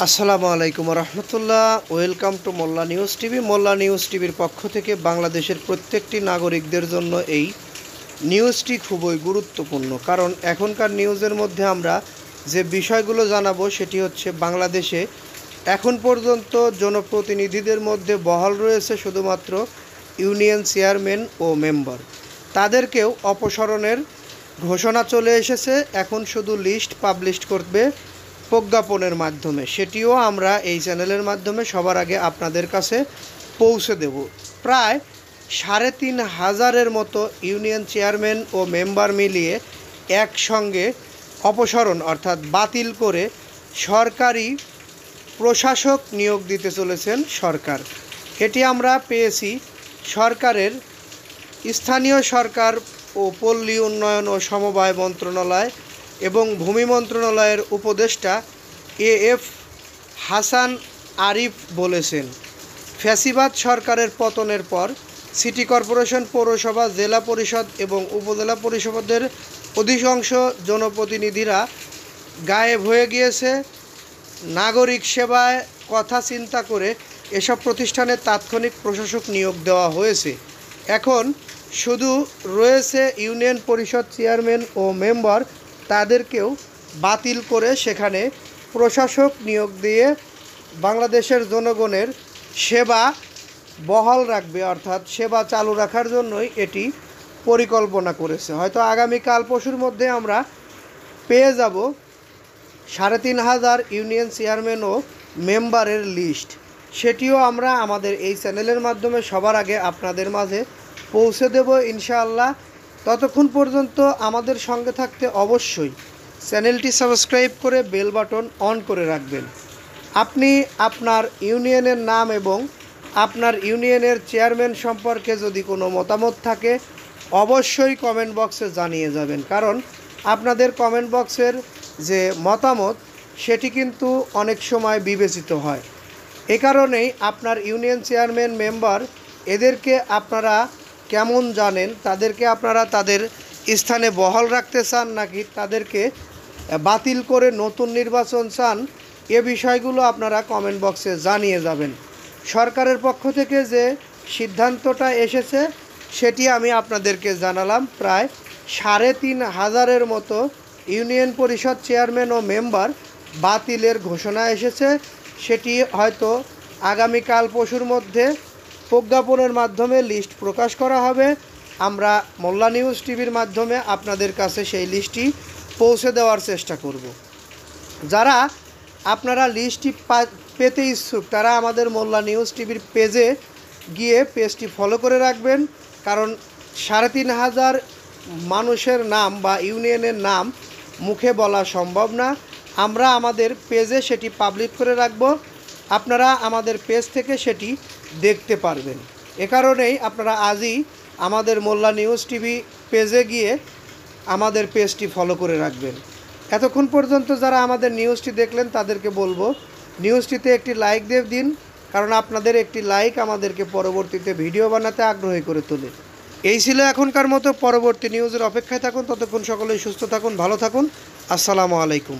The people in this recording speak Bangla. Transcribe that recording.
আসসালামু আলাইকুম রহমতুল্লাহ। Welcome to Molla news TV. Molla news টিভির পক্ষ থেকে বাংলাদেশের প্রত্যেকটি নাগরিকদের জন্য এই নিউজটি খুবই গুরুত্বপূর্ণ, কারণ এখনকার নিউজের মধ্যে আমরা যে বিষয়গুলো জানাবো সেটি হচ্ছে বাংলাদেশে এখন পর্যন্ত জনপ্রতিনিধিদের মধ্যে বহাল রয়েছে শুধুমাত্র ইউনিয়ন চেয়ারম্যান ও মেম্বার। তাদেরকেও অপসারণের ঘোষণা চলে এসেছে। এখন শুধু লিস্ট পাবলিশ করবে প্রজ্ঞাপনের মাধ্যমে, সেটিও আমরা এই চ্যানেলের মাধ্যমে সবার আগে আপনাদের কাছে পৌঁছে দেব। প্রায় ৩,৫০০-এর মতো ইউনিয়ন চেয়ারম্যান ও মেম্বার মিলিয়ে একসঙ্গে অপসারণ অর্থাৎ বাতিল করে সরকারি প্রশাসক নিয়োগ দিতে চলেছেন সরকার। এটি আমরা পেয়েছি সরকারের স্থানীয় সরকার ও পল্লী উন্নয়ন ও সমবায় মন্ত্রণালয় এবং ভূমি মন্ত্রণালয়ের উপদেষ্টা এএফ হাসান আরিফ বলেছেন, ফ্যাসিবাদ সরকারের পতনের পর সিটি কর্পোরেশন, পৌরসভা, জেলা পরিষদ এবং উপজেলা পরিষদের অধিকাংশ জনপ্রতিনিধিরা গায়েব হয়ে গিয়েছে। নাগরিক সেবায় কথা চিন্তা করে এসব প্রতিষ্ঠানে তাৎক্ষণিক প্রশাসক নিয়োগ দেওয়া হয়েছে। এখন শুধু রয়েছে ইউনিয়ন পরিষদ চেয়ারম্যান ও মেম্বার, তাদেরকেও বাতিল করে সেখানে প্রশাসক নিয়োগ দিয়ে বাংলাদেশের জনগণের সেবা বহাল রাখবে, অর্থাৎ সেবা চালু রাখার জন্যই এটি পরিকল্পনা করেছে। হয়তো আগামীকাল পরশুর মধ্যে আমরা পেয়ে যাব ৩,৫০০ ইউনিয়ন চেয়ারম্যান ও মেম্বারের লিস্ট। সেটিও আমরা আমাদের এই চ্যানেলের মাধ্যমে সবার আগে আপনাদের মাঝে পৌঁছে দেব ইনশাআল্লাহ। ততক্ষণ পর্যন্ত আমাদের সঙ্গে থাকতে অবশ্যই চ্যানেলটি সাবস্ক্রাইব করে বেল বাটন অন করে রাখবেন। আপনি আপনার ইউনিয়নের নাম এবং আপনার ইউনিয়নের চেয়ারম্যান সম্পর্কে যদি কোনো মতামত থাকে অবশ্যই কমেন্ট বক্সে জানিয়ে যাবেন, কারণ আপনাদের কমেন্ট বক্সের যে মতামত সেটি কিন্তু অনেক সময় বিবেচিত হয়। এ কারণেই আপনার ইউনিয়ন চেয়ারম্যান মেম্বার এদেরকে আপনারা কেমন জানেন, তাদেরকে আপনারা তাদের স্থানে বহাল রাখতে চান নাকি তাদেরকে বাতিল করে নতুন নির্বাচন চান, এ বিষয়গুলো আপনারা কমেন্ট বক্সে জানিয়ে যাবেন। সরকারের পক্ষ থেকে যে সিদ্ধান্তটা এসেছে সেটি আমি আপনাদেরকে জানালাম। প্রায় ৩,৫০০-এর মতো ইউনিয়ন পরিষদ চেয়ারম্যান ও মেম্বার বাতিলের ঘোষণা এসেছে। সেটি হয়তো আগামীকাল পরশুর মধ্যে প্রজ্ঞাপনের মাধ্যমে লিস্ট প্রকাশ করা হবে। আমরা মোল্লা নিউজ টিভির মাধ্যমে আপনাদের কাছে সেই লিস্টটি পৌঁছে দেওয়ার চেষ্টা করব। যারা আপনারা লিস্টটি পেতে ইচ্ছুক তারা আমাদের মোল্লা নিউজ টিভির পেজে গিয়ে পেজটি ফলো করে রাখবেন, কারণ ৩,৫০০ মানুষের নাম বা ইউনিয়নের নাম মুখে বলা সম্ভব না। আমরা আমাদের পেজে সেটি পাবলিক করে রাখব, আপনারা আমাদের পেজ থেকে সেটি দেখতে পারবেন। এ কারণেই আপনারা আজই আমাদের মোল্লা নিউজ টিভি পেজে গিয়ে আমাদের পেজটি ফলো করে রাখবেন। এতক্ষণ পর্যন্ত যারা আমাদের নিউজটি দেখলেন তাদেরকে বলবো নিউজটিতে একটি লাইক দিয়ে দিন, কারণ আপনাদের একটি লাইক আমাদেরকে পরবর্তীতে ভিডিও বানাতে আগ্রহী করে তোলে। এই ছিল এখনকার মতো। পরবর্তী নিউজের অপেক্ষায় থাকুন। ততক্ষণ সকলেই সুস্থ থাকুন, ভালো থাকুন। আসসালামু আলাইকুম।